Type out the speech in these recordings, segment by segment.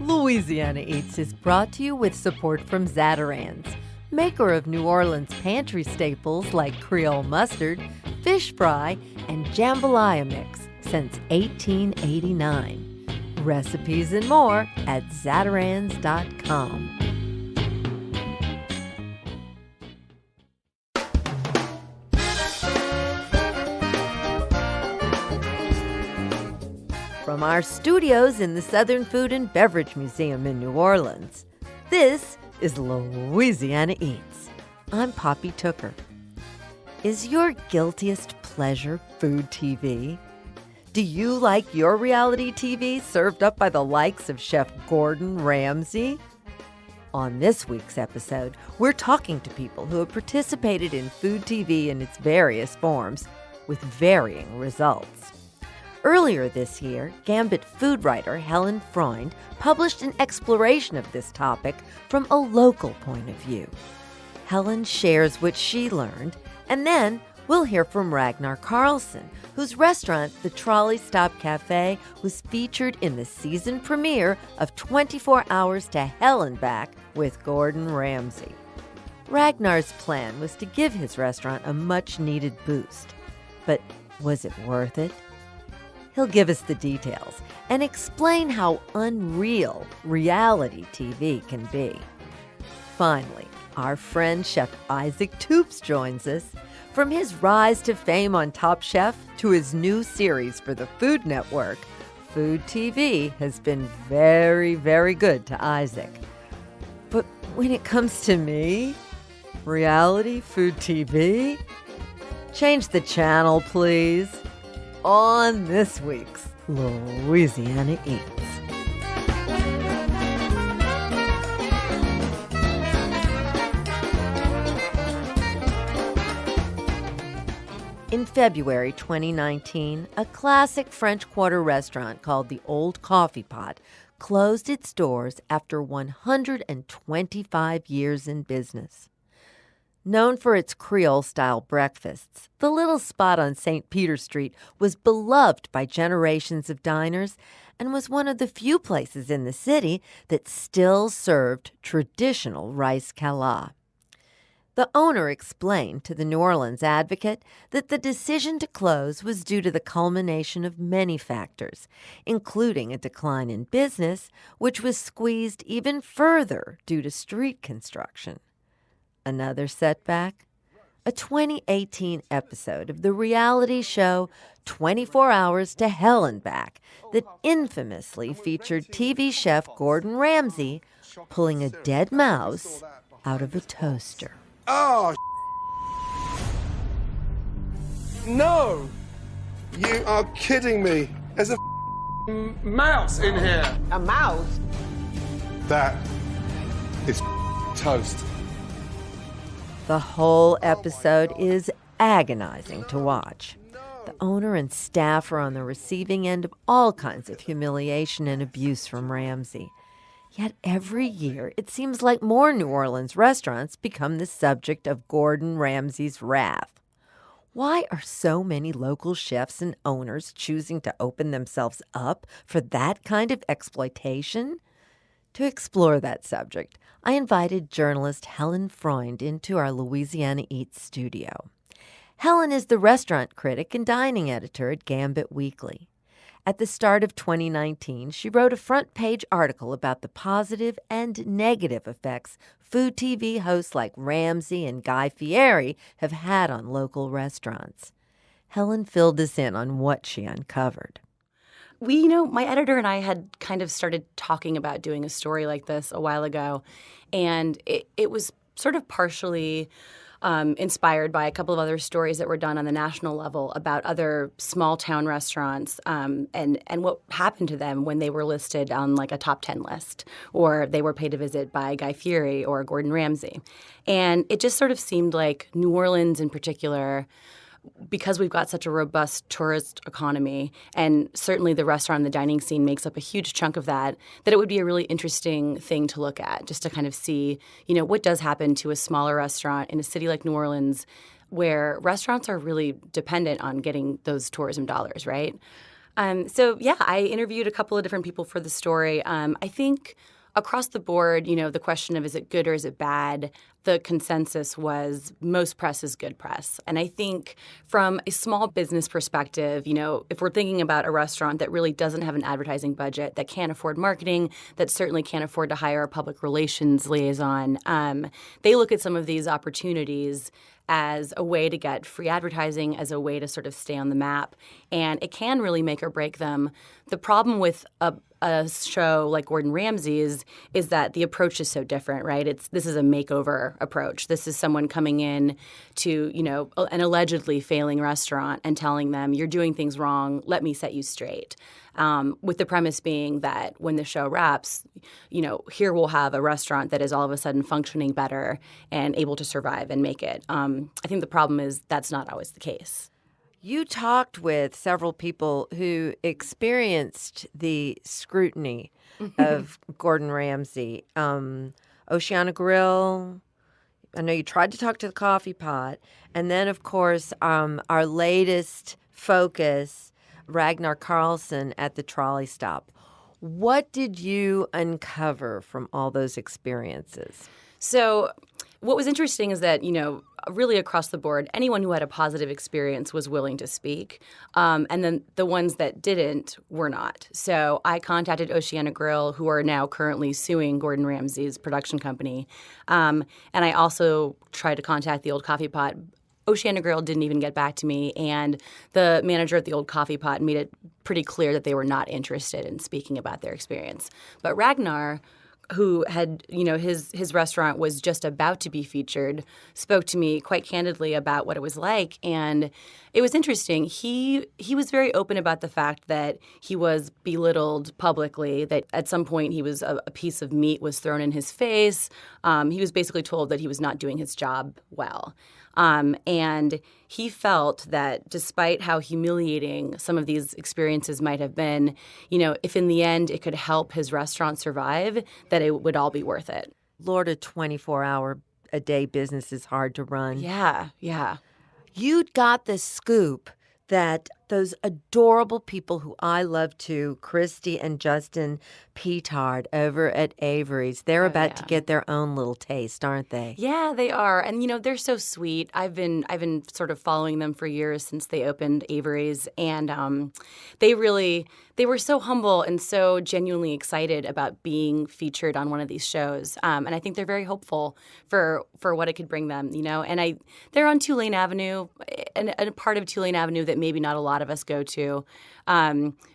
Louisiana Eats is brought to you with support from Zatarain's, maker of New Orleans pantry staples like Creole mustard, fish fry, and jambalaya mix since 1889. Recipes and more at zatarains.com. From our studios in the Southern Food and Beverage Museum in New Orleans, this is Louisiana Eats. I'm Poppy Tooker. Is your guiltiest pleasure food TV? Do you like your reality TV served up by the likes of Chef Gordon Ramsay? On this week's episode, we're talking to people who have participated in food TV in its various forms with varying results. Earlier this year, Gambit food writer Helen Freund published an exploration of this topic from a local point of view. Helen shares what she learned, and then we'll hear from Ragnar Karlsson, whose restaurant, the Trolley Stop Cafe, was featured in the season premiere of 24 Hours to Hell and Back with Gordon Ramsay. Ragnar's plan was to give his restaurant a much-needed boost. But was it worth it? He'll give us the details and explain how unreal reality TV can be. Finally, our friend Chef Isaac Toups joins us. From his rise to fame on Top Chef to his new series for the Food Network, Food TV has been very, very good to Isaac. But when it comes to me, reality food TV? Change the channel, please. On this week's Louisiana Eats. In February 2019, a classic French Quarter restaurant called the Old Coffee Pot closed its doors after 125 years in business. Known for its Creole-style breakfasts, the little spot on St. Peter Street was beloved by generations of diners and was one of the few places in the city that still served traditional rice cala. The owner explained to the New Orleans Advocate that the decision to close was due to the culmination of many factors, including a decline in business, which was squeezed even further due to street construction. Another setback? A 2018 episode of the reality show 24 Hours to Hell and Back that infamously featured TV chef Gordon Ramsay pulling a dead mouse out of a toaster. Oh, no! You are kidding me. There's a mouse in here. A mouse? That is toast. The whole episode is agonizing to watch. The owner and staff are on the receiving end of all kinds of humiliation and abuse from Ramsay. Yet every year, it seems like more New Orleans restaurants become the subject of Gordon Ramsay's wrath. Why are so many local chefs and owners choosing to open themselves up for that kind of exploitation? To explore that subject, I invited journalist Helen Freund into our Louisiana Eats studio. Helen is the restaurant critic and dining editor at Gambit Weekly. At the start of 2019, she wrote a front-page article about the positive and negative effects food TV hosts like Ramsay and Guy Fieri have had on local restaurants. Helen filled us in on what she uncovered. My editor and I had kind of started talking about doing a story like this a while ago, and it was sort of partially inspired by a couple of other stories that were done on the national level about other small town restaurants and what happened to them when they were listed on like a top 10 list or they were paid a visit by Guy Fieri or Gordon Ramsay. And it just sort of seemed like New Orleans in particular, because we've got such a robust tourist economy, and certainly the restaurant and the dining scene makes up a huge chunk of that, that it would be a really interesting thing to look at, just to kind of see, what does happen to a smaller restaurant in a city like New Orleans where restaurants are really dependent on getting those tourism dollars, right? I interviewed a couple of different people for the story. I think across the board, the question of is it good or is it bad, the consensus was most press is good press. And I think from a small business perspective, if we're thinking about a restaurant that really doesn't have an advertising budget, that can't afford marketing, that certainly can't afford to hire a public relations liaison, they look at some of these opportunities as a way to get free advertising, as a way to sort of stay on the map. And it can really make or break them. The problem with a show like Gordon Ramsay's is that the approach is so different, right? This is a makeover approach. This is someone coming in to, an allegedly failing restaurant and telling them, you're doing things wrong, let me set you straight. With the premise being that when the show wraps, here we'll have a restaurant that is all of a sudden functioning better and able to survive and make it. I think the problem is that's not always the case. You talked with several people who experienced the scrutiny of Gordon Ramsay. Oceana Grill, I know you tried to talk to the Coffee Pot. And then, of course, our latest focus, Ragnar Karlsson at the Trolley Stop. What did you uncover from all those experiences? So what was interesting is that, really across the board, anyone who had a positive experience was willing to speak. And then the ones that didn't were not. So I contacted Oceana Grill, who are now currently suing Gordon Ramsay's production company. And I also tried to contact the Old Coffee Pot. Oceana Grill didn't even get back to me, and the manager at the Old Coffee Pot made it pretty clear that they were not interested in speaking about their experience. But Ragnar, who had, his restaurant was just about to be featured, spoke to me quite candidly about what it was like. And it was interesting. He was very open about the fact that he was belittled publicly, that at some point he was a piece of meat was thrown in his face. He was basically told that he was not doing his job well. And he felt that despite how humiliating some of these experiences might have been, if in the end it could help his restaurant survive, that it would all be worth it. Lord, a 24-hour-a-day business is hard to run. Yeah. You'd got the scoop that those adorable people who I love too, Christy and Justin Petard over at Avery's, they're about to get their own little taste, aren't they? Yeah, they are. And, they're so sweet. I've been sort of following them for years since they opened Avery's. And they were so humble and so genuinely excited about being featured on one of these shows. And I think they're very hopeful for what it could bring them, And they're on Tulane Avenue, and a part of Tulane Avenue that maybe not a lot of us go to,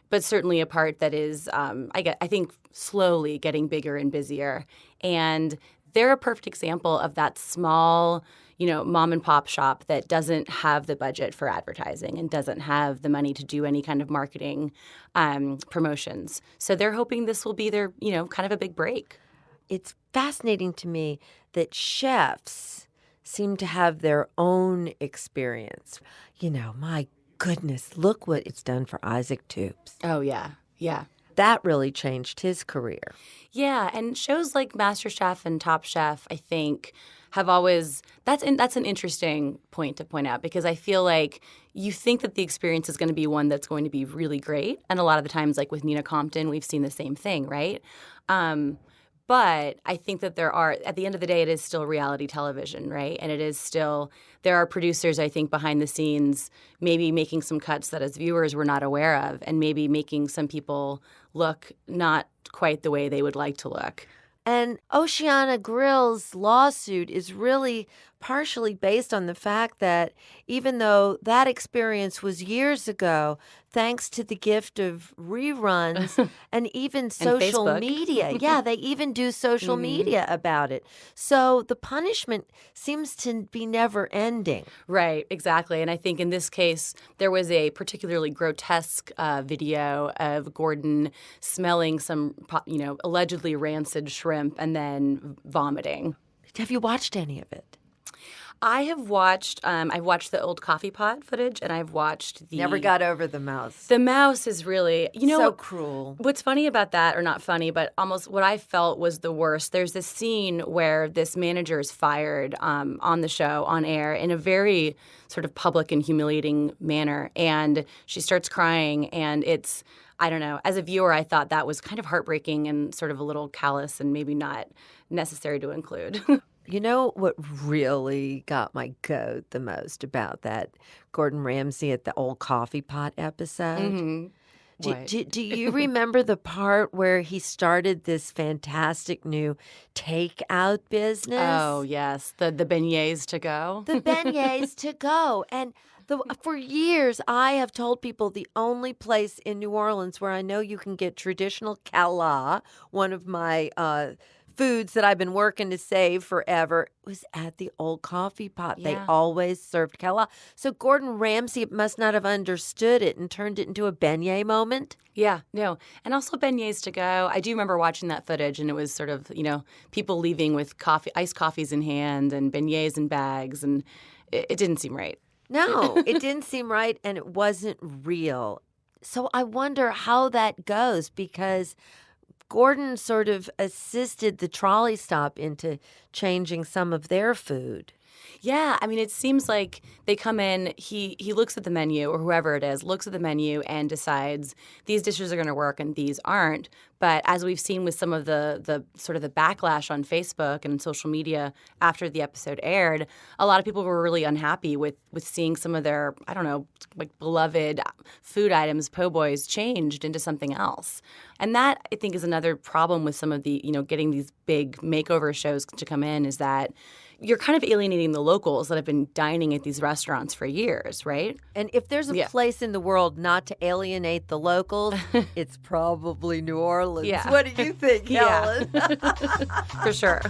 but certainly a part that is, I think, slowly getting bigger and busier. And they're a perfect example of that small, mom and pop shop that doesn't have the budget for advertising and doesn't have the money to do any kind of marketing promotions. So they're hoping this will be their, kind of a big break. It's fascinating to me that chefs seem to have their own experience. My goodness, look what it's done for Isaac Toops. Oh, yeah. That really changed his career. Yeah, and shows like MasterChef and Top Chef, I think, have always that's an interesting point to point out, because I feel like you think that the experience is going to be one that's going to be really great, and a lot of the times, like with Nina Compton, we've seen the same thing, right? But I think that at the end of the day, it is still reality television, right? And it is still, there are producers, I think, behind the scenes, maybe making some cuts that as viewers we're not aware of, and maybe making some people look not quite the way they would like to look. And Oceana Grill's lawsuit is really partially based on the fact that even though that experience was years ago, thanks to the gift of reruns and even social media. Yeah, they even do social media about it. So the punishment seems to be never ending. Right, exactly. And I think in this case, there was a particularly grotesque video of Gordon smelling some, allegedly rancid shrimp and then vomiting. Have you watched any of it? I've watched the old coffee pot footage, and I've watched the... Never got over the mouse. The mouse is really... so cruel. What's funny about that, or not funny, but almost what I felt was the worst, there's this scene where this manager is fired on the show, on air, in a very sort of public and humiliating manner. And she starts crying, and it's... I don't know. As a viewer, I thought that was kind of heartbreaking and sort of a little callous and maybe not necessary to include. You know what really got my goat the most about that Gordon Ramsay at the old coffee pot episode? Mm-hmm. Do you remember the part where he started this fantastic new takeout business? Oh, yes. The beignets to go. The beignets to go. And for years, I have told people the only place in New Orleans where I know you can get traditional cala, one of my foods that I've been working to save forever, was at the old coffee pot. Yeah. They always served cala. So Gordon Ramsay must not have understood it and turned it into a beignet moment. Yeah, no. And also beignets to go. I do remember watching that footage, and it was sort of, people leaving with iced coffees in hand and beignets in bags, and it didn't seem right. No, it didn't seem right, and it wasn't real. So I wonder how that goes, because Gordon sort of assisted the Trolley Stop into changing some of their food. Yeah, I mean, it seems like they come in, he looks at the menu, or whoever it is, looks at the menu and decides these dishes are going to work and these aren't. But as we've seen with some of the sort of the backlash on Facebook and social media after the episode aired, a lot of people were really unhappy with seeing some of their, I don't know, like beloved food items, po' boys, changed into something else. And that, I think, is another problem with some of the, getting these big makeover shows to come in, is that you're kind of alienating the locals that have been dining at these restaurants for years, right? And if there's a place in the world not to alienate the locals, it's probably New Orleans. Yeah. What do you think, Helen? For sure.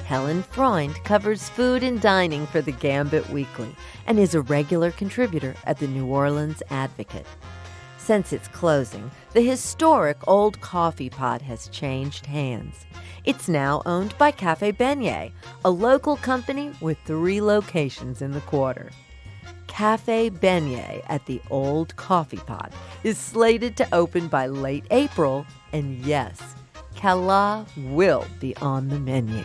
Helen Freund covers food and dining for the Gambit Weekly and is a regular contributor at the New Orleans Advocate. Since its closing, the historic old coffee pot has changed hands. It's now owned by Cafe Beignet, a local company with 3 locations in the quarter. Cafe Beignet at the old coffee pot is slated to open by late April, and yes, cala will be on the menu.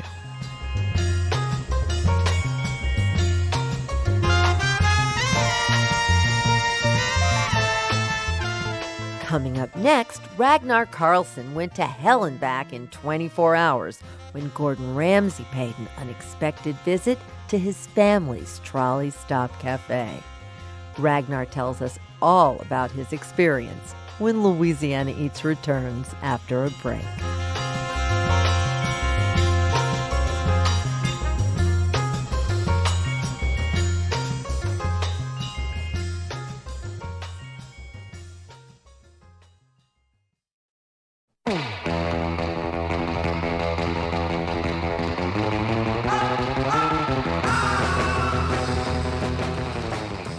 Coming up next, Ragnar Karlsson went to hell and back in 24 hours when Gordon Ramsay paid an unexpected visit to his family's Trolley Stop Cafe. Ragnar tells us all about his experience when Louisiana Eats returns after a break.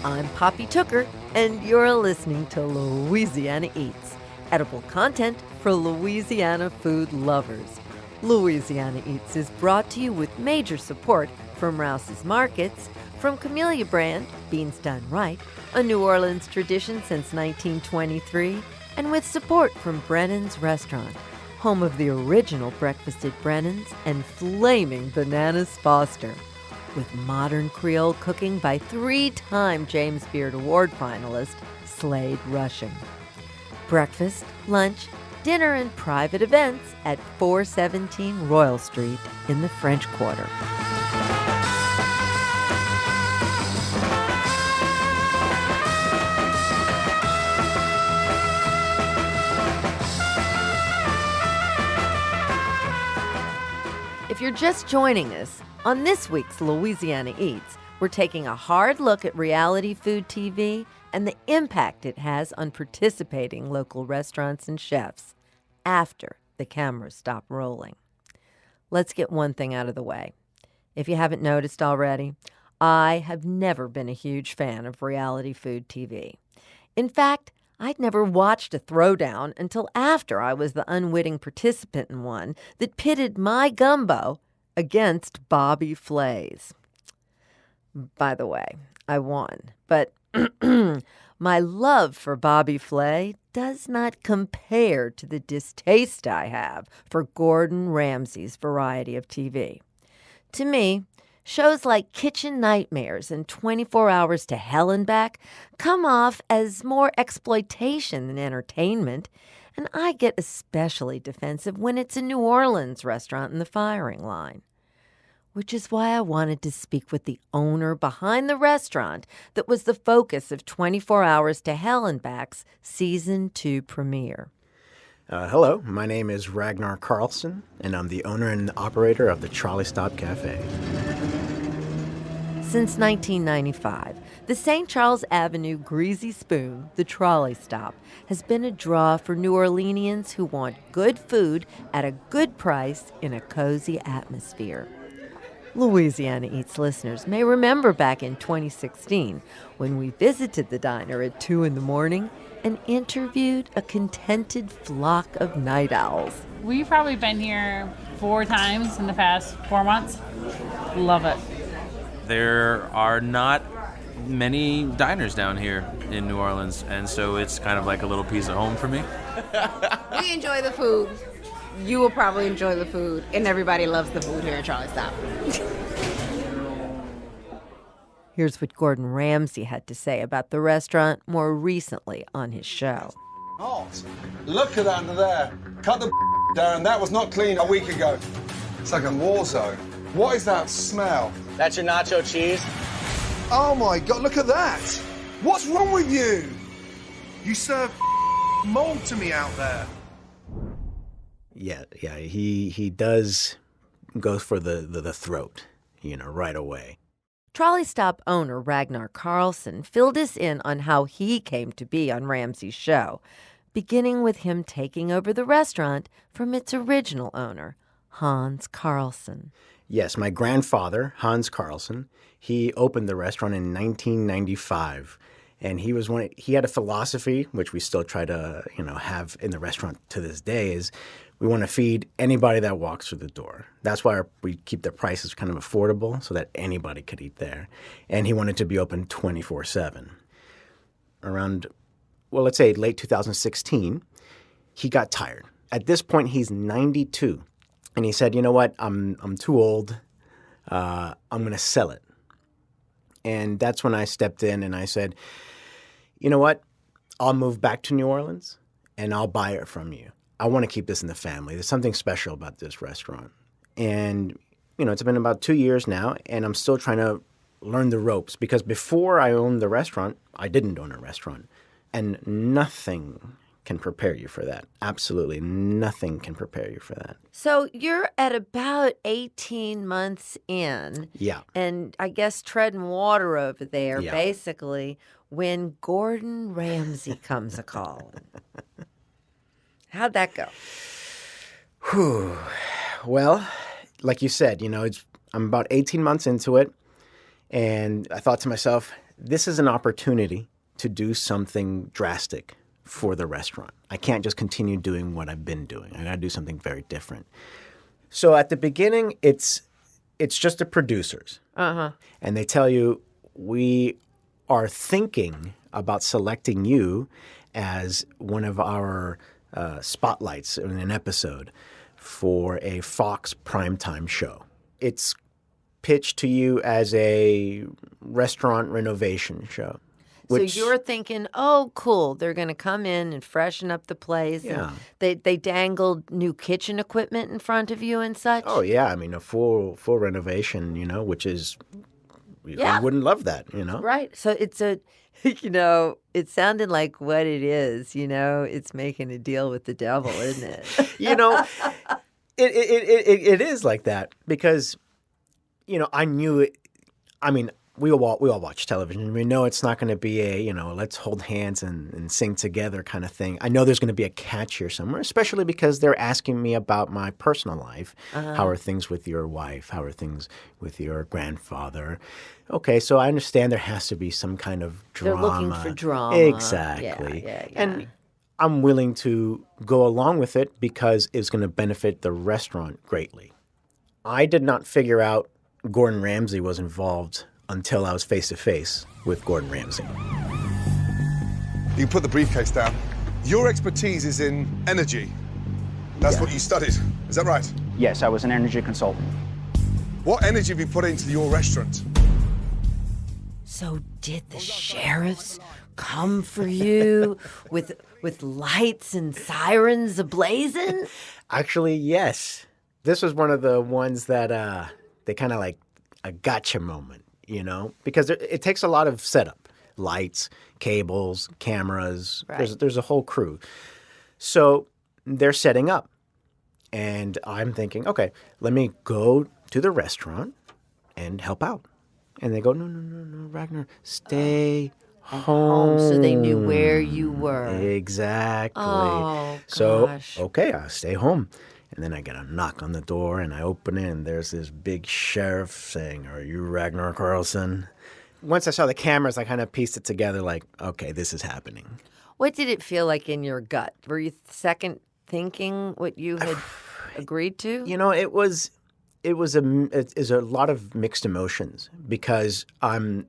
I'm Poppy Tooker, and you're listening to Louisiana Eats, edible content for Louisiana food lovers. Louisiana Eats is brought to you with major support from Rouse's Markets, from Camellia Brand, Beans Done Right, a New Orleans tradition since 1923, and with support from Brennan's Restaurant, home of the original breakfast at Brennan's and flaming Bananas Foster, with modern Creole cooking by 3-time James Beard Award finalist Slade Rushing. Breakfast, lunch, dinner, and private events at 417 Royal Street in the French Quarter. If you're just joining us, on this week's Louisiana Eats, we're taking a hard look at reality food TV and the impact it has on participating local restaurants and chefs after the cameras stop rolling. Let's get one thing out of the way. If you haven't noticed already, I have never been a huge fan of reality food TV. In fact, I'd never watched a throwdown until after I was the unwitting participant in one that pitted my gumbo against Bobby Flay's. By the way, I won, but my love for Bobby Flay does not compare to the distaste I have for Gordon Ramsay's variety of TV. To me, shows like Kitchen Nightmares and 24 Hours to Hell and Back come off as more exploitation than entertainment, and I get especially defensive when it's a New Orleans restaurant in the firing line. Which is why I wanted to speak with the owner behind the restaurant that was the focus of 24 Hours to Hell and Back's Season 2 premiere. Hello, my name is Ragnar Karlsson, and I'm the owner and operator of the Trolley Stop Cafe. Since 1995, the St. Charles Avenue Greasy Spoon, the Trolley Stop, has been a draw for New Orleanians who want good food at a good price in a cozy atmosphere. Louisiana Eats listeners may remember back in 2016 when we visited the diner at 2 a.m. and interviewed a contented flock of night owls. We've probably been here 4 times in the past 4 months. Love it. There are not many diners down here in New Orleans, and so it's kind of like a little piece of home for me. We enjoy the food. You will probably enjoy the food, and everybody loves the food here at Trolley Stop. Here's what Gordon Ramsay had to say about the restaurant more recently on his show. Hot. Look at that under there. Cut the down. That was not clean a week ago. It's like a war zone. What is that smell? That's your nacho cheese. Oh my God, look at that. What's wrong with you? You serve mold to me out there. Yeah, he does go for the throat, right away. Trolley Stop owner Ragnar Karlsson filled us in on how he came to be on Ramsay's show, beginning with him taking over the restaurant from its original owner, Hans Karlsson. Yes, my grandfather, Hans Karlsson, he opened the restaurant in 1995. And he had a philosophy, which we still try to, have in the restaurant to this day, is we want to feed anybody that walks through the door. That's why we keep the prices kind of affordable so that anybody could eat there. And he wanted to be open 24/7. Around, let's say late 2016, he got tired. At this point, he's 92. And he said, you know what, I'm too old. I'm going to sell it. And that's when I stepped in and I said, you know what? I'll move back to New Orleans and I'll buy it from you. I want to keep this in the family. There's something special about this restaurant. And, it's been about 2 years now and I'm still trying to learn the ropes because before I owned the restaurant, I didn't own a restaurant. And nothing can prepare you for that. Absolutely nothing can prepare you for that. So you're at about 18 months in. Yeah. And I guess treading water over there, Yeah. basically, when Gordon Ramsay comes a-calling. How'd that go? Whew. Well, like you said, I'm about 18 months into it. And I thought to myself, this is an opportunity to do something drastic for the restaurant. I can't just continue doing what I've been doing. I got to do something very different. So at the beginning, it's just the producers. Uh-huh. And they tell you, we are thinking about selecting you as one of our spotlights in an episode for a Fox primetime show. It's pitched to you as a restaurant renovation show. So you're thinking, oh, cool, they're going to come in and freshen up the place. Yeah. And they dangled new kitchen equipment in front of you and such? Oh, yeah. I mean, a full renovation, which is, Yeah. who wouldn't love that, Right. So it's it sounded like what it is, it's making a deal with the devil, isn't it? It is like that because, I knew it. I mean, we all watch television. We know it's not going to be a, let's hold hands and sing together kind of thing. I know there's going to be a catch here somewhere, especially because they're asking me about my personal life. How are things with your wife? How are things with your grandfather? Okay, so I understand there has to be some kind of drama. They're looking for drama. Exactly. Yeah. And I'm willing to go along with it because it's going to benefit the restaurant greatly. I did not figure out Gordon Ramsay was involved until I was face-to-face with Gordon Ramsay. You can put the briefcase down. Your expertise is in energy. That's what you studied. Is that right? Yes, I was an energy consultant. What energy have you put into your restaurant? So did the sheriffs come for you with lights and sirens ablazing? Actually, yes. This was one of the ones that they kind of like a gotcha moment. Because it takes a lot of setup, lights, cables, cameras. Right. There's a whole crew. So they're setting up. And I'm thinking, okay, let me go to the restaurant and help out. And they go, no, Ragnar, stay home. So they knew where you were. Exactly. Oh, so, gosh. okay, I'll stay home. And then I get a knock on the door, and I open it, and there's this big sheriff saying, "Are you Ragnar Karlsson?" Once I saw the cameras, I kind of pieced it together like, okay, this is happening. What did it feel like in your gut? Were you second thinking what you had agreed to? It was a lot of mixed emotions because I'm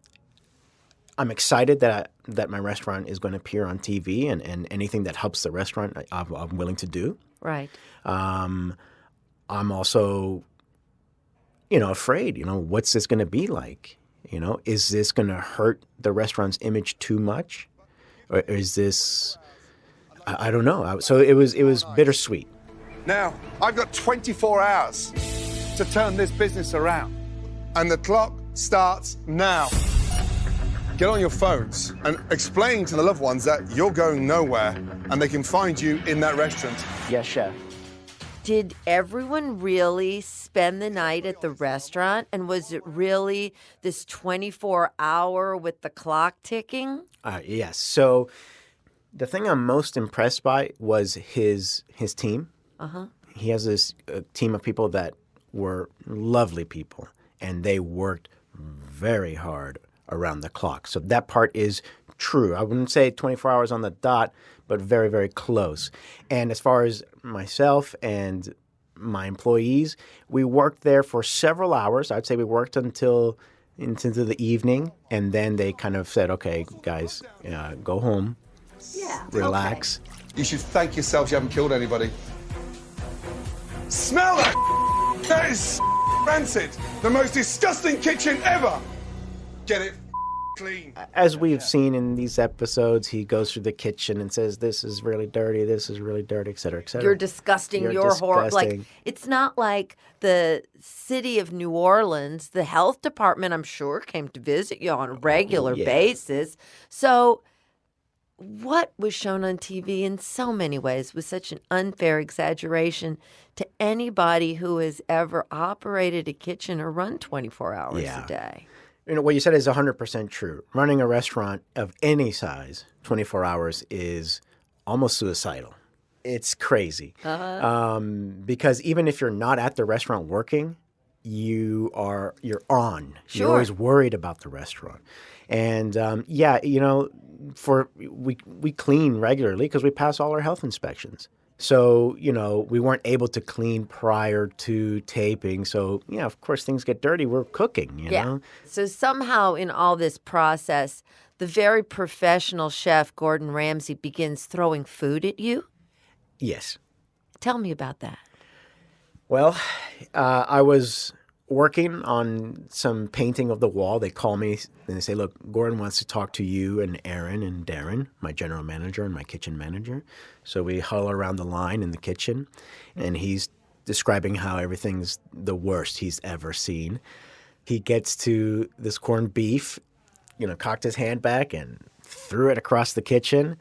excited that my restaurant is going to appear on TV and anything that helps the restaurant, I'm willing to do. Right. I'm also, afraid. What's this going to be like? Is this going to hurt the restaurant's image too much, or is this? I don't know. So it was bittersweet. Now, I've got 24 hours to turn this business around. And the clock starts now. Get on your phones and explain to the loved ones that you're going nowhere and they can find you in that restaurant. Yes, chef. Did everyone really spend the night at the restaurant? And was it really this 24-hour with the clock ticking? Yes. So the thing I'm most impressed by was his team. Uh-huh. He has this team of people that were lovely people, and they worked very hard around the clock. So that part is true. I wouldn't say 24 hours on the dot, but very, very close. And as far as myself and my employees, we worked there for several hours. I'd say we worked until into the evening, and then they kind of said, okay, guys, go home, relax. Okay. You should thank yourselves you haven't killed anybody. Smell that! That is rancid. The most disgusting kitchen ever. Get it clean. As we've seen in these episodes, he goes through the kitchen and says, this is really dirty, et cetera, et cetera. You're disgusting. You're horrible. Like, it's not like the city of New Orleans, the health department, I'm sure, came to visit you on a regular basis. So what was shown on TV in so many ways was such an unfair exaggeration to anybody who has ever operated a kitchen or run 24 hours a day. What you said is 100% true. Running a restaurant of any size, 24 hours, is almost suicidal. It's crazy. Because even if you're not at the restaurant working, you're on. Sure. You're always worried about the restaurant. And we clean regularly because we pass all our health inspections. So, we weren't able to clean prior to taping. So, of course, things get dirty. We're cooking, you know? So somehow in all this process, the very professional chef, Gordon Ramsay, begins throwing food at you? Yes. Tell me about that. Well, I was working on some painting of the wall. They call me and they say, look, Gordon wants to talk to you and Aaron and Darren, my general manager and my kitchen manager. So we huddle around the line in the kitchen, and he's describing how everything's the worst he's ever seen. He gets to this corned beef, cocked his hand back and threw it across the kitchen.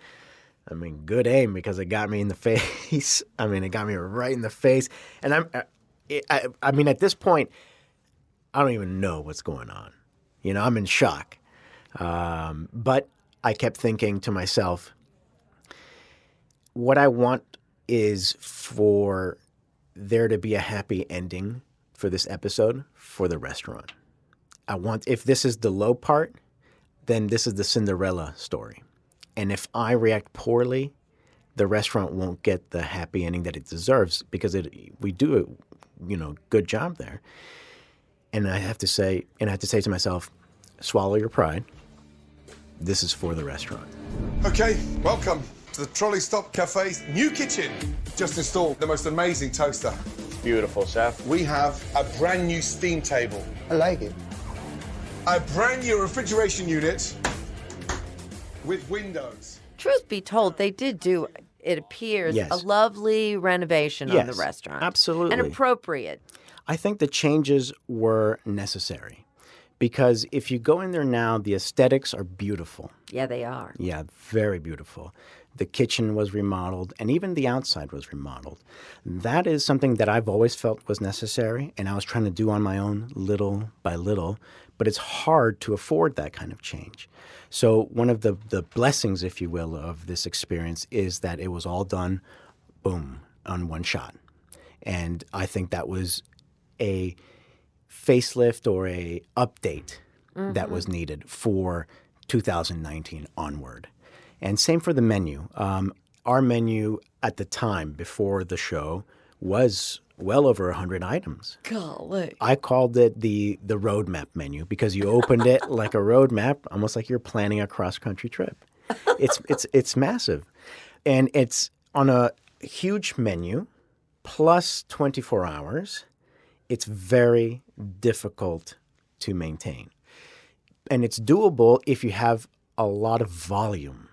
I mean, good aim because it got me in the face. It got me right in the face. And at this point, I don't even know what's going on. I'm in shock. But I kept thinking to myself, what I want is for there to be a happy ending for this episode for the restaurant. If this is the low part, then this is the Cinderella story. And if I react poorly, the restaurant won't get the happy ending that it deserves because we do a good job there. And I have to say to myself, swallow your pride. This is for the restaurant. Okay, welcome to the Trolley Stop Cafe's new kitchen. Just installed the most amazing toaster. Beautiful, chef. We have a brand new steam table. I like it. A brand new refrigeration unit with windows. Truth be told, they did do, it appears, Yes. a lovely renovation on the Yes, restaurant. absolutely. And appropriate. I think the changes were necessary because if you go in there now, the aesthetics are beautiful. Yeah, they are. Yeah, very beautiful. The kitchen was remodeled, and even the outside was remodeled. That is something that I've always felt was necessary, and I was trying to do on my own little by little, but it's hard to afford that kind of change. So one of the blessings, if you will, of this experience is that it was all done, boom, on one shot. And I think that was a facelift or a update that was needed for 2019 onward. And same for the menu. Our menu at the time before the show was well over 100 items. Golly. I called it the roadmap menu because you opened it like a roadmap, almost like you're planning a cross-country trip. It's massive. And it's on a huge menu plus 24 hours. It's very difficult to maintain. And it's doable if you have a lot of volume.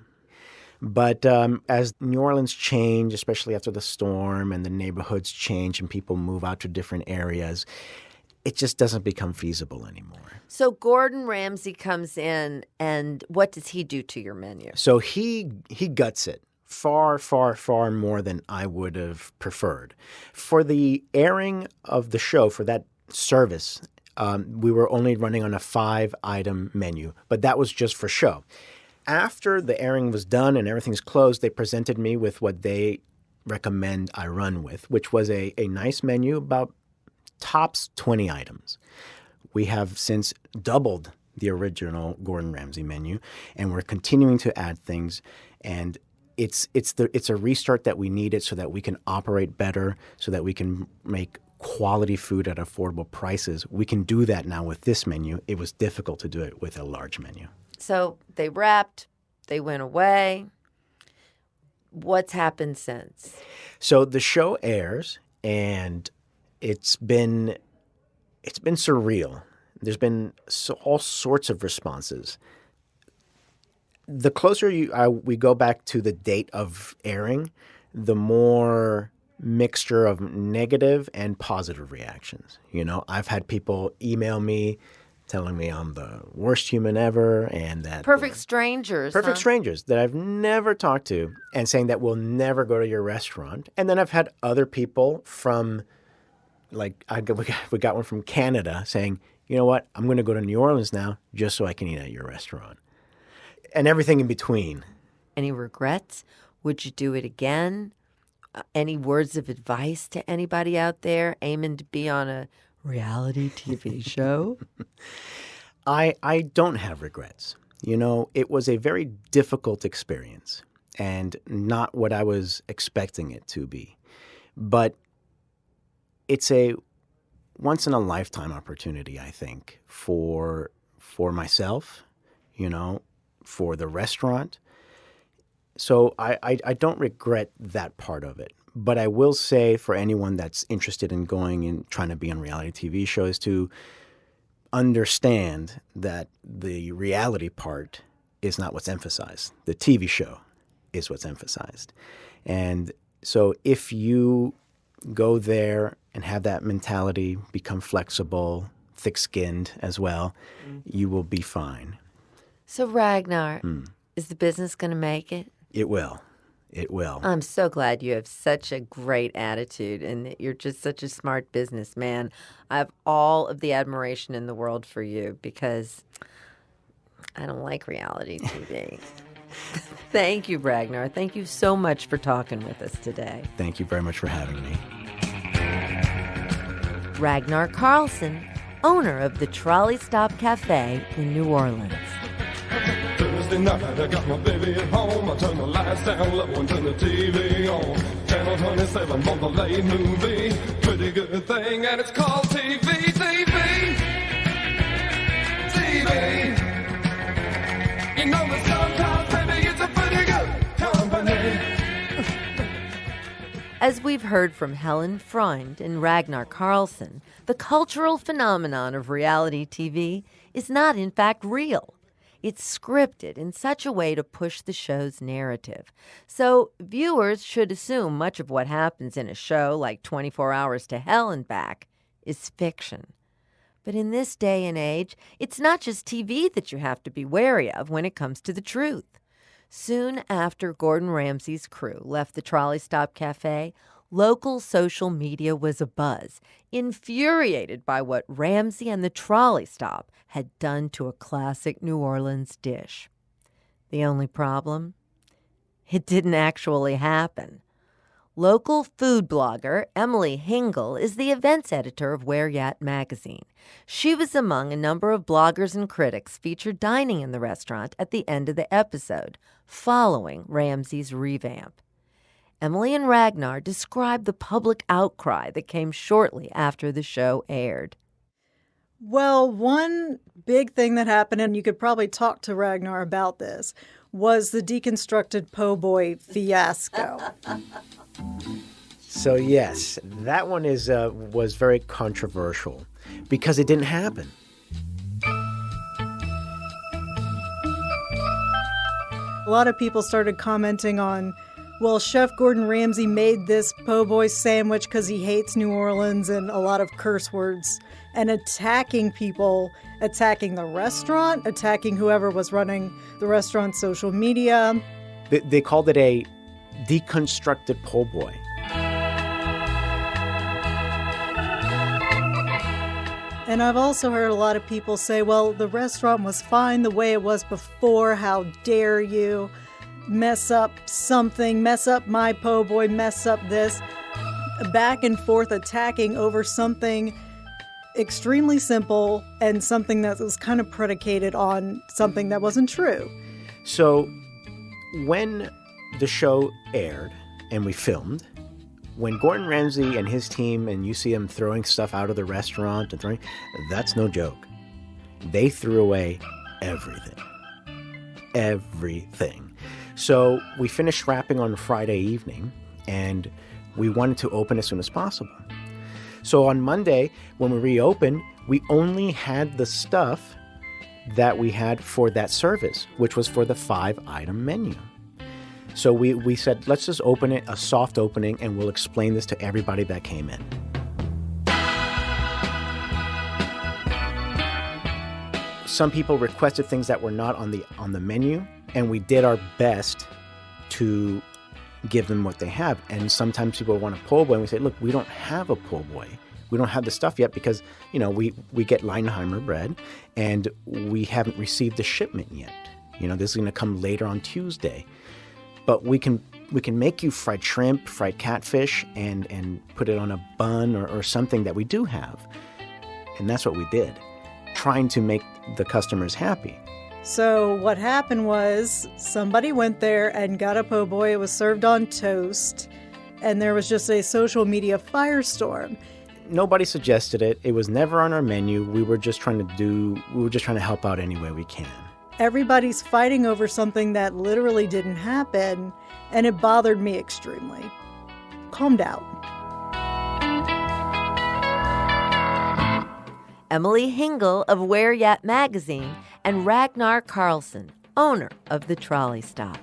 But as New Orleans changed, especially after the storm and the neighborhoods change and people move out to different areas, it just doesn't become feasible anymore. So Gordon Ramsay comes in, and what does he do to your menu? So he guts it far, far, far more than I would have preferred. For the airing of the show, for that service, we were only running on a 5-item menu, but that was just for show. After the airing was done and everything's closed, they presented me with what they recommend I run with, which was a nice menu, about tops 20 items. We have since doubled the original Gordon Ramsay menu, and we're continuing to add things. And it's a restart that we needed so that we can operate better, so that we can make quality food at affordable prices. We can do that now with this menu. It was difficult to do it with a large menu. So they wrapped, they went away. What's happened since? So the show airs, and it's been surreal. There's been all sorts of responses. The closer we go back to the date of airing, the more mixture of negative and positive reactions. I've had people email me telling me I'm the worst human ever and that Perfect strangers. Perfect strangers that I've never talked to and saying that we'll never go to your restaurant. And then I've had other people from, we got one from Canada saying, you know what, I'm going to go to New Orleans now just so I can eat at your restaurant. And everything in between. Any regrets? Would you do it again? Any words of advice to anybody out there aiming to be on a reality TV show? I don't have regrets. It was a very difficult experience and not what I was expecting it to be. But it's a once-in-a-lifetime opportunity, I think, for myself, for the restaurant. So I don't regret that part of it. But I will say for anyone that's interested in going and trying to be on reality TV shows to understand that the reality part is not what's emphasized. The TV show is what's emphasized. And so if you go there and have that mentality, become flexible, thick-skinned as well, you will be fine. So Ragnar, is the business going to make it? It will. It will. I'm so glad you have such a great attitude and that you're just such a smart businessman. I have all of the admiration in the world for you because I don't like reality TV. Thank you, Ragnar. Thank you so much for talking with us today. Thank you very much for having me. Ragnar Karlsson, owner of the Trolley Stop Cafe in New Orleans. Thursday night, I got my baby at home. I turn the lights down low and turn the TV on. Channel 27 on the late movie. Pretty good thing, and it's called TV. You know that sometimes, baby, it's a pretty good company. As we've heard from Helen Freund and Ragnar Karlsson, the cultural phenomenon of reality TV is not in fact real. It's scripted in such a way to push the show's narrative. So viewers should assume much of what happens in a show like 24 Hours to Hell and Back is fiction. But in this day and age, it's not just TV that you have to be wary of when it comes to the truth. Soon after Gordon Ramsay's crew left the Trolley Stop Cafe, local social media was abuzz, infuriated by what Ramsey and the Trolley Stop had done to a classic New Orleans dish. The only problem? It didn't actually happen. Local food blogger Emily Hingle is the events editor of Where Yat magazine. She was among a number of bloggers and critics featured dining in the restaurant at the end of the episode, following Ramsey's revamp. Emily and Ragnar describe the public outcry that came shortly after the show aired. Well, one big thing that happened, and you could probably talk to Ragnar about this, was the deconstructed po' boy fiasco. So yes, that one was very controversial because it didn't happen. A lot of people started commenting on, well, Chef Gordon Ramsay made this po' boy sandwich because he hates New Orleans, and a lot of curse words, and attacking people, attacking the restaurant, attacking whoever was running the restaurant's social media. They called it a deconstructed po' boy. And I've also heard a lot of people say, well, the restaurant was fine the way it was before. How dare you mess up something, mess up my po' boy, mess up this. Back and forth attacking over something extremely simple and something that was kind of predicated on something that wasn't true. So when the show aired and we filmed, when Gordon Ramsay and his team, and you see them throwing stuff out of the restaurant, that's no joke. They threw away everything. Everything. So we finished wrapping on Friday evening, and we wanted to open as soon as possible. So on Monday, when we reopened, we only had the stuff that we had for that service, which was for the 5-item menu. So we said, let's just open it, a soft opening, and we'll explain this to everybody that came in. Some people requested things that were not on the menu, and we did our best to give them what they have. And sometimes people want a po' boy, and we say, look, we don't have a po' boy. We don't have the stuff yet because, we get Leinheimer bread, and we haven't received the shipment yet. This is going to come later on Tuesday. But we can make you fried shrimp, fried catfish, and put it on a bun or something that we do have. And that's what we did, trying to make the customers happy. So what happened was somebody went there and got a po' boy. It was served on toast, and there was just a social media firestorm. Nobody suggested it. It was never on our menu. We were just trying to help out any way we can. Everybody's fighting over something that literally didn't happen, and it bothered me extremely. Calm down. Emily Hingle of Where Yat magazine and Ragnar Karlsson, owner of the Trolley Stop.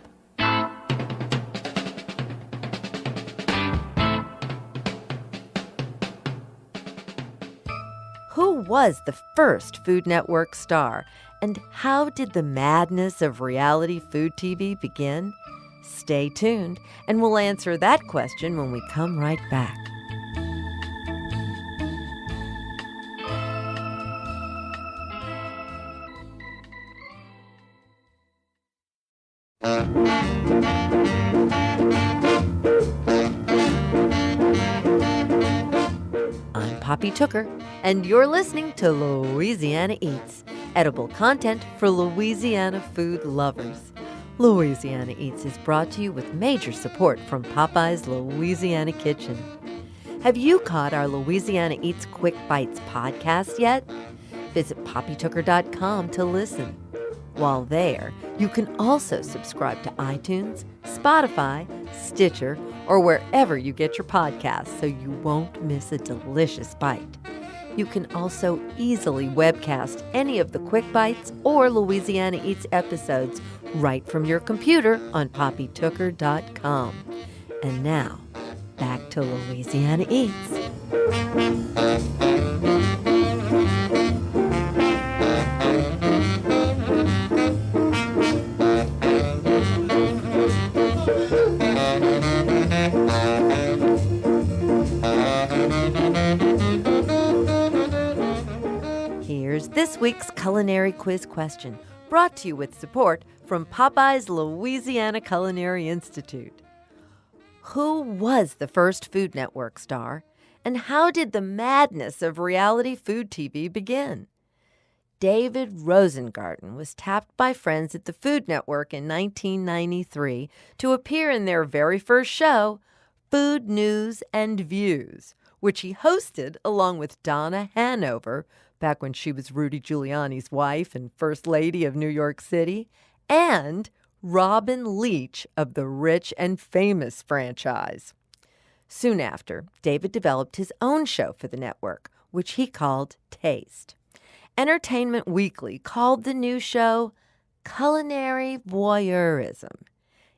Who was the first Food Network star? And how did the madness of reality food TV begin? Stay tuned, and we'll answer that question when we come right back. I'm Poppy Tooker, and you're listening to Louisiana Eats, edible content for Louisiana food lovers. Louisiana Eats is brought to you with major support from Popeye's Louisiana Kitchen. Have you caught our Louisiana Eats Quick Bites podcast yet? Visit poppytooker.com to listen. While there, you can also subscribe to iTunes, Spotify, Stitcher, or wherever you get your podcasts so you won't miss a delicious bite. You can also easily webcast any of the Quick Bites or Louisiana Eats episodes right from your computer on poppytooker.com. And now, back to Louisiana Eats. Here's this week's culinary quiz question, brought to you with support from Popeye's Louisiana Culinary Institute. Who was the first Food Network star, and how did the madness of reality food TV begin? David Rosengarten was tapped by friends at the Food Network in 1993 to appear in their very first show, Food News and Views, which he hosted along with Donna Hanover, back when she was Rudy Giuliani's wife and First Lady of New York City, and Robin Leach of the Rich and Famous franchise. Soon after, David developed his own show for the network, which he called Taste. Entertainment Weekly called the new show culinary voyeurism.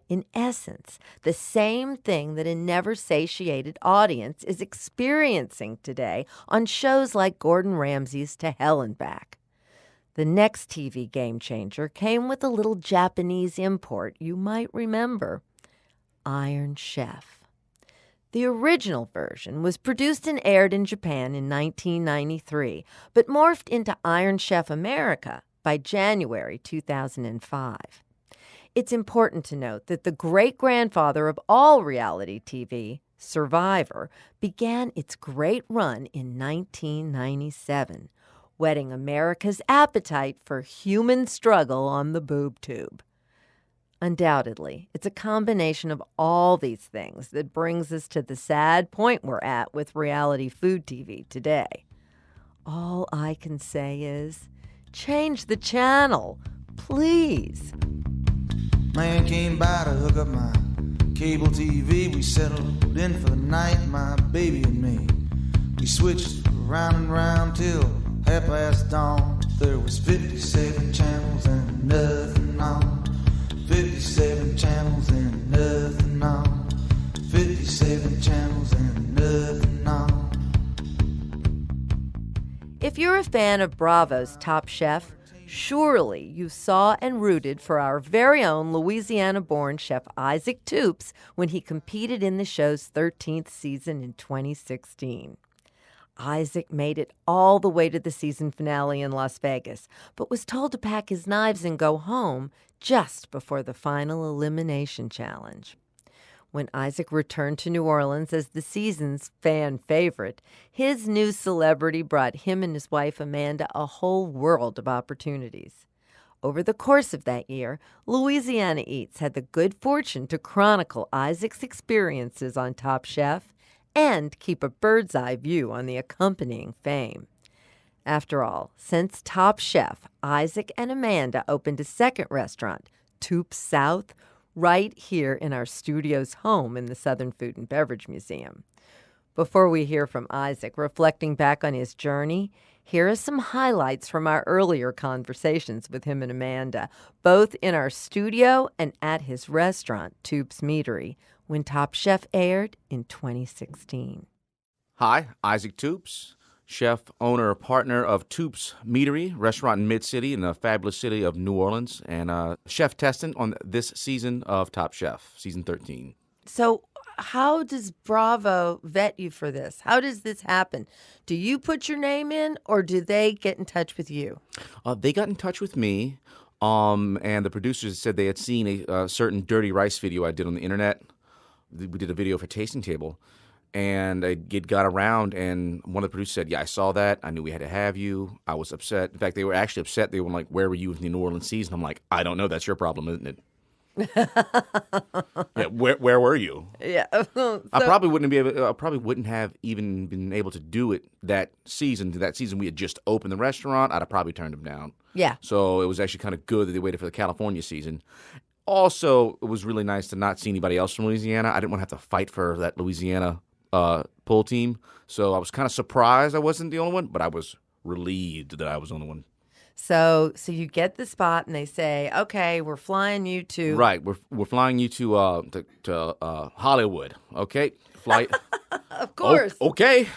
In essence, the same thing that a never-satiated audience is experiencing today on shows like Gordon Ramsay's To Hell and Back. The next TV game changer came with a little Japanese import you might remember, Iron Chef. The original version was produced and aired in Japan in 1993, but morphed into Iron Chef America by January 2005. It's important to note that the great-grandfather of all reality TV, Survivor, began its great run in 1997, whetting America's appetite for human struggle on the boob tube. Undoubtedly, it's a combination of all these things that brings us to the sad point we're at with reality food TV today. All I can say is, change the channel, please. Man came by to hook up my cable TV. We settled in for the night, my baby and me. We switched round and round till dawn. There was 57 channels and nothing on. 57 channels and nothing on. 57 channels and nothing on. If you're a fan of Bravo's Top Chef, surely you saw and rooted for our very own Louisiana-born chef Isaac Toups when he competed in the show's 13th season in 2016. Isaac made it all the way to the season finale in Las Vegas, but was told to pack his knives and go home just before the final elimination challenge. When Isaac returned to New Orleans as the season's fan favorite, his new celebrity brought him and his wife Amanda a whole world of opportunities. Over the course of that year, Louisiana Eats had the good fortune to chronicle Isaac's experiences on Top Chef and keep a bird's eye view on the accompanying fame. After all, since Top Chef, Isaac and Amanda opened a second restaurant, Toups South, right here in our studio's home in the Southern Food and Beverage Museum. Before we hear from Isaac reflecting back on his journey, here are some highlights from our earlier conversations with him and Amanda, both in our studio and at his restaurant, Toups Meadery, when Top Chef aired in 2016. Hi, Isaac Toups, chef, owner, partner of Toop's Meadery, restaurant in Mid-City in the fabulous city of New Orleans, and chef testing on this season of Top Chef, season 13. So how does Bravo vet you for this? How does this happen? Do you put your name in, or do they get in touch with you? They got in touch with me, and the producers said they had seen a certain dirty rice video I did on the internet. We did a video for Tasting Table. And it got around, and one of the producers said, "Yeah, I saw that. I knew we had to have you." I was upset. In fact, they were actually upset. They were like, "Where were you in the New Orleans season?" I'm like, "I don't know. That's your problem, isn't it?" Yeah, where were you? Yeah, I probably wouldn't have even been able to do it that season. That season we had just opened the restaurant. I'd have probably turned them down. Yeah. So it was actually kind of good that they waited for the California season. Also, it was really nice to not see anybody else from Louisiana. I didn't want to have to fight for that Louisiana pull team, so I was kind of surprised I wasn't the only one, but I was relieved that I was the only one. So you get the spot, and they say, "Okay, we're flying you to..." Right, we're flying you to Hollywood. Okay, flight. Of course. Okay.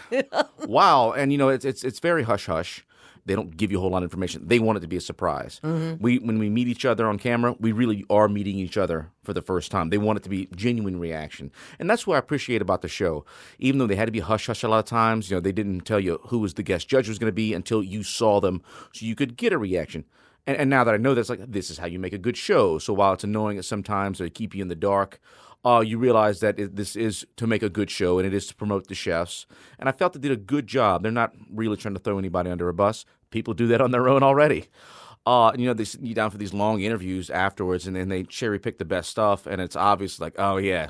Wow, and it's very hush hush. They don't give you a whole lot of information. They want it to be a surprise. Mm-hmm. When we meet each other on camera, we really are meeting each other for the first time. They want it to be genuine reaction. And that's what I appreciate about the show. Even though they had to be hush-hush a lot of times, they didn't tell you who was the guest judge was going to be until you saw them so you could get a reaction. And now that I know that, it's like, this is how you make a good show. So while it's annoying at sometimes to keep you in the dark, you realize that this is to make a good show, and it is to promote the chefs. And I felt they did a good job. They're not really trying to throw anybody under a bus. People do that on their own already. They sit you down for these long interviews afterwards, and then they cherry pick the best stuff, and it's obvious like, oh yeah,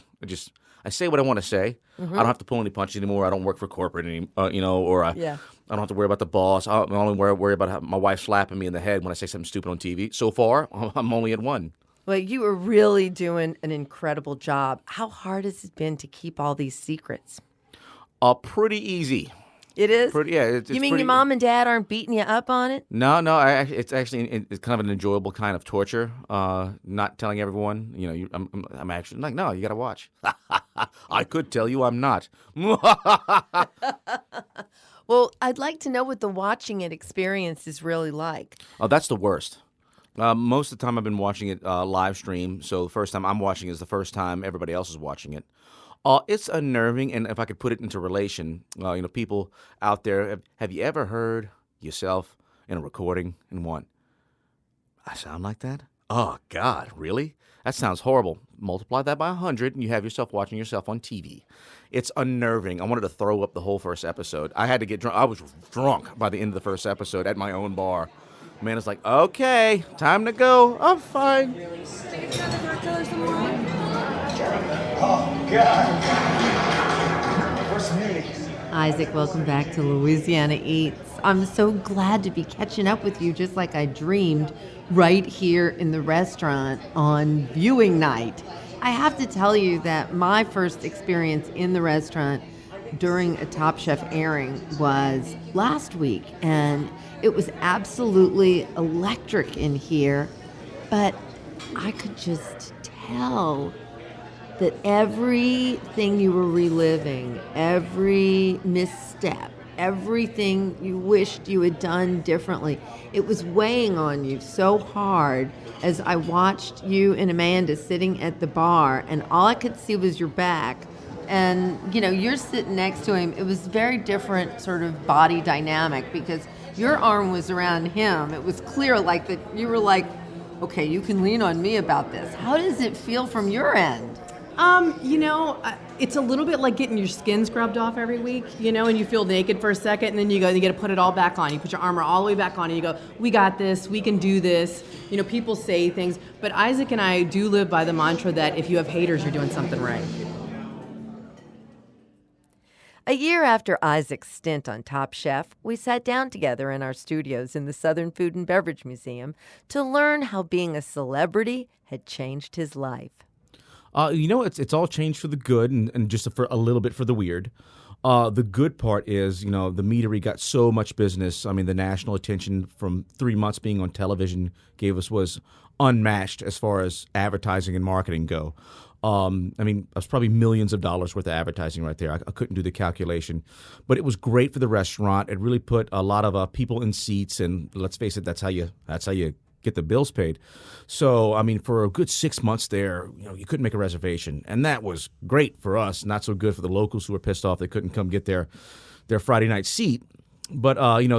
I say what I want to say. Mm-hmm. I don't have to pull any punches anymore. I don't work for corporate anymore, I don't have to worry about the boss. I only worry about my wife slapping me in the head when I say something stupid on TV. So far, I'm only at one. Well, you are really doing an incredible job. How hard has it been to keep all these secrets? Pretty easy. It is? It's you mean pretty, your mom and dad aren't beating you up on it? No. It's kind of an enjoyable kind of torture. Not telling everyone. I'm actually like, no, you got to watch. I could tell you, I'm not. Well, I'd like to know what the watching it experience is really like. Oh, that's the worst. Most of the time I've been watching it live stream, so the first time I'm watching it is the first time everybody else is watching it. It's unnerving, and if I could put it into relation, people out there, have you ever heard yourself in a recording and went, I sound like that? Oh, God, really? That sounds horrible. Multiply that by 100, and you have yourself watching yourself on TV. It's unnerving. I wanted to throw up the whole first episode. I had to get drunk. I was drunk by the end of the first episode at my own bar. Man, it's like, okay, time to go. I'm fine. Oh, God. Where's Community? Isaac, welcome back to Louisiana Eats. I'm so glad to be catching up with you just like I dreamed right here in the restaurant on viewing night. I have to tell you that my first experience in the restaurant during a Top Chef airing was last week, and it was absolutely electric in here, but I could just tell that everything you were reliving, every misstep, everything you wished you had done differently, it was weighing on you so hard as I watched you and Amanda sitting at the bar, and all I could see was your back. And, you're sitting next to him. It was very different sort of body dynamic because your arm was around him. It was clear like that you were like, okay, you can lean on me about this. How does it feel from your end? It's a little bit like getting your skin scrubbed off every week, and you feel naked for a second, and then you go and you got to put it all back on. You put your armor all the way back on, and you go, we got this, we can do this. People say things, but Isaac and I do live by the mantra that if you have haters, you're doing something right. A year after Isaac's stint on Top Chef, we sat down together in our studios in the Southern Food and Beverage Museum to learn how being a celebrity had changed his life. It's all changed for the good and just for a little bit for the weird. The good part is, the meadery got so much business. I mean, the national attention from 3 months being on television was unmatched as far as advertising and marketing go. I mean, it was probably millions of dollars worth of advertising right there. I couldn't do the calculation, but it was great for the restaurant. It really put a lot of people in seats, and let's face it, that's how you get the bills paid. So, I mean, for a good 6 months there, you couldn't make a reservation, and that was great for us. Not so good for the locals who were pissed off they couldn't come get their Friday night seat. But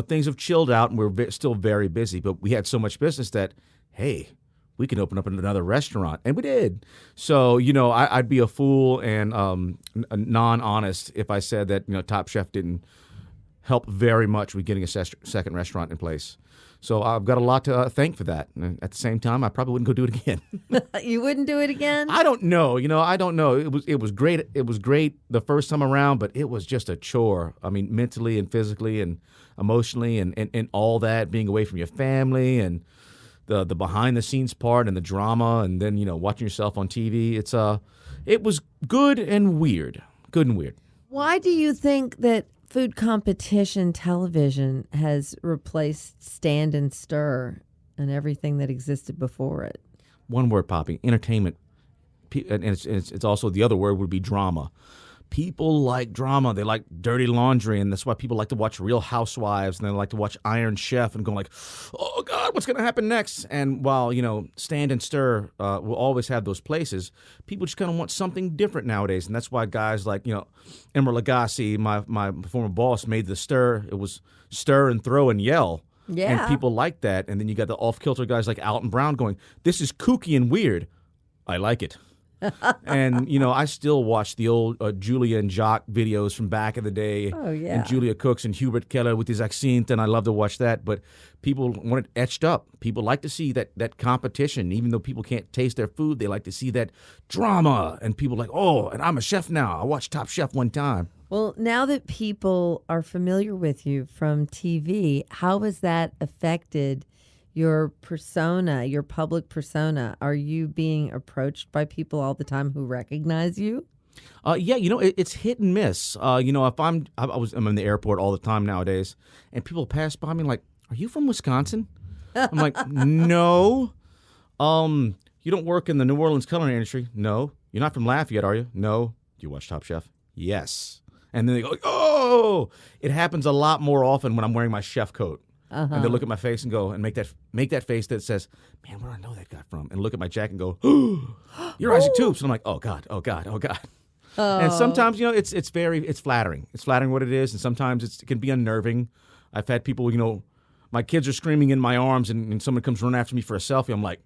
things have chilled out, and we're still very busy. But we had so much business that, hey, we can open up another restaurant, and we did. So, I'd be a fool and non-honest if I said that Top Chef didn't help very much with getting a second restaurant in place. So I've got a lot to thank for that. And at the same time, I probably wouldn't go do it again. You wouldn't do it again? I don't know. I don't know. It was great. It was great the first time around, but it was just a chore. I mean, mentally and physically and emotionally and all that, being away from your family and the behind the scenes part and the drama, and then watching yourself on TV. It was good and weird. Good and weird. Why do you think that food competition television has replaced Stand and Stir and everything that existed before it? One word, Poppy: entertainment. And it's also, the other word would be drama. People like drama. They like dirty laundry, and that's why people like to watch Real Housewives, and they like to watch Iron Chef and go like, oh, God, what's going to happen next? And while, Stand and Stir will always have those places, people just kind of want something different nowadays, and that's why guys like, Emer Lagasse, my former boss, made the Stir. It was stir and throw and yell. Yeah. And people like that. And then you got the off-kilter guys like Alton Brown going, this is kooky and weird. I like it. And, I still watch the old Julia and Jacques videos from back in the day. Oh, yeah. And Julia Cooks and Hubert Keller with his accent, and I love to watch that. But people want it etched up. People like to see that competition. Even though people can't taste their food, they like to see that drama. And people like, oh, and I'm a chef now. I watched Top Chef one time. Well, now that people are familiar with you from TV, how has that affected your persona, your public persona? Are you being approached by people all the time who recognize you? Yeah, it's hit and miss. If I'm in the airport all the time nowadays, and people pass by me like, "Are you from Wisconsin?" I'm like, "No." You don't work in the New Orleans culinary industry? No. You're not from Lafayette, are you? No. Do you watch Top Chef? Yes. And then they go, "Oh!" It happens a lot more often when I'm wearing my chef coat. And they look at my face and go and make that face that says, "Man, where do I know that guy from?" And look at my jacket and go, "Oh, you're Isaac Toops." And I'm like, "Oh God, oh God, oh God." Oh. And sometimes it's flattering. It's flattering what it is, and sometimes it can be unnerving. I've had people, my kids are screaming in my arms, and someone comes running after me for a selfie. I'm like,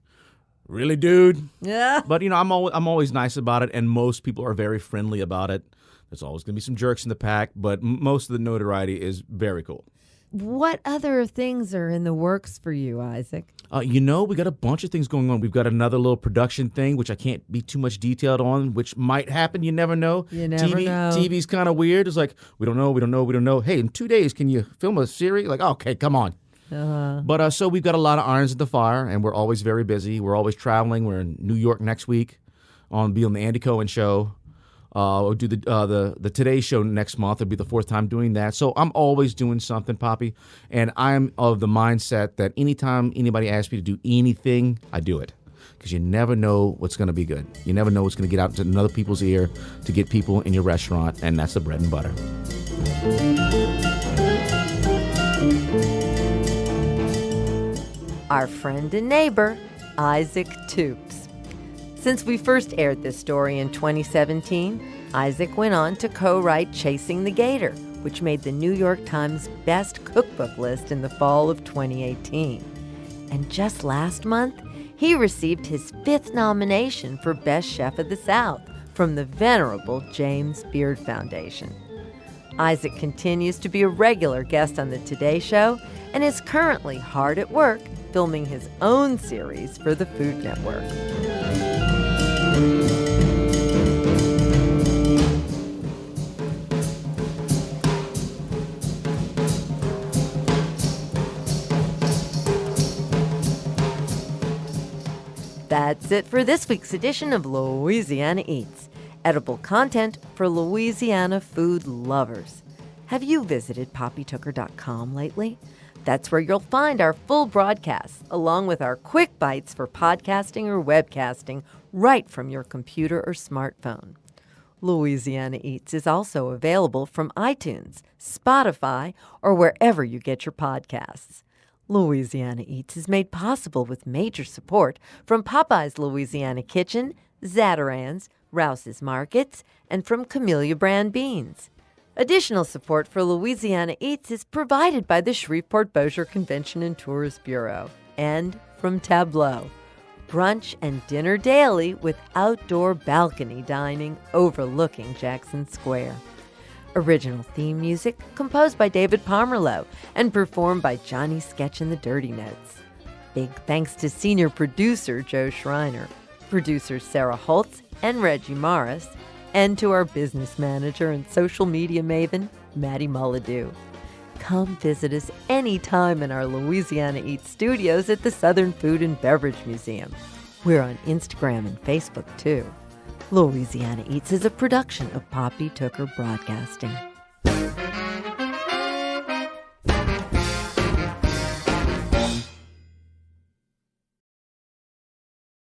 "Really, dude?" Yeah. But I'm always nice about it, and most people are very friendly about it. There's always going to be some jerks in the pack, but most of the notoriety is very cool. What other things are in the works for you, Isaac? We got a bunch of things going on. We've got another little production thing, which I can't be too much detailed on, which might happen. You never know. You never know. TV's kind of weird. It's like, we don't know. Hey, in 2 days, can you film a series? Like, okay, come on. But so we've got a lot of irons at the fire, and we're always very busy. We're always traveling. We're in New York next week. Be on the Andy Cohen show. We'll do the Today Show next month. It'll be the fourth time doing that. So I'm always doing something, Poppy. And I'm of the mindset that anytime anybody asks me to do anything, I do it. Because you never know what's going to be good. You never know what's going to get out into other people's ear to get people in your restaurant. And that's the bread and butter. Our friend and neighbor, Isaac Toops. Since we first aired this story in 2017, Isaac went on to co-write Chasing the Gator, which made the New York Times Best Cookbook list in the fall of 2018. And just last month, he received his 5th nomination for Best Chef of the South from the venerable James Beard Foundation. Isaac continues to be a regular guest on the Today Show and is currently hard at work filming his own series for the Food Network. That's it for this week's edition of Louisiana Eats. edible content for Louisiana food lovers. Have you visited poppytooker.com lately? That's where you'll find our full broadcasts, along with our quick bites for podcasting or webcasting right from your computer or smartphone. Louisiana Eats is also available from iTunes, Spotify, or wherever you get your podcasts. Louisiana Eats is made possible with major support from Popeye's Louisiana Kitchen, Zatarain's, Rouse's Markets, and from Camellia Brand Beans. Additional support for Louisiana Eats is provided by the Shreveport-Bossier Convention and Tourist Bureau and from Tableau. Brunch and dinner daily with outdoor balcony dining overlooking Jackson Square. Original theme music composed by David Pomerleau and performed by Johnny Sketch and the Dirty Notes. Big thanks to senior producer Joe Schreiner, producers Sarah Holtz and Reggie Morris, and to our business manager and social media maven, Maddie Mulladoo. Come visit us anytime in our Louisiana Eats studios at the Southern Food and Beverage Museum. We're on Instagram and Facebook, too. Louisiana Eats is a production of Poppy Tooker Broadcasting.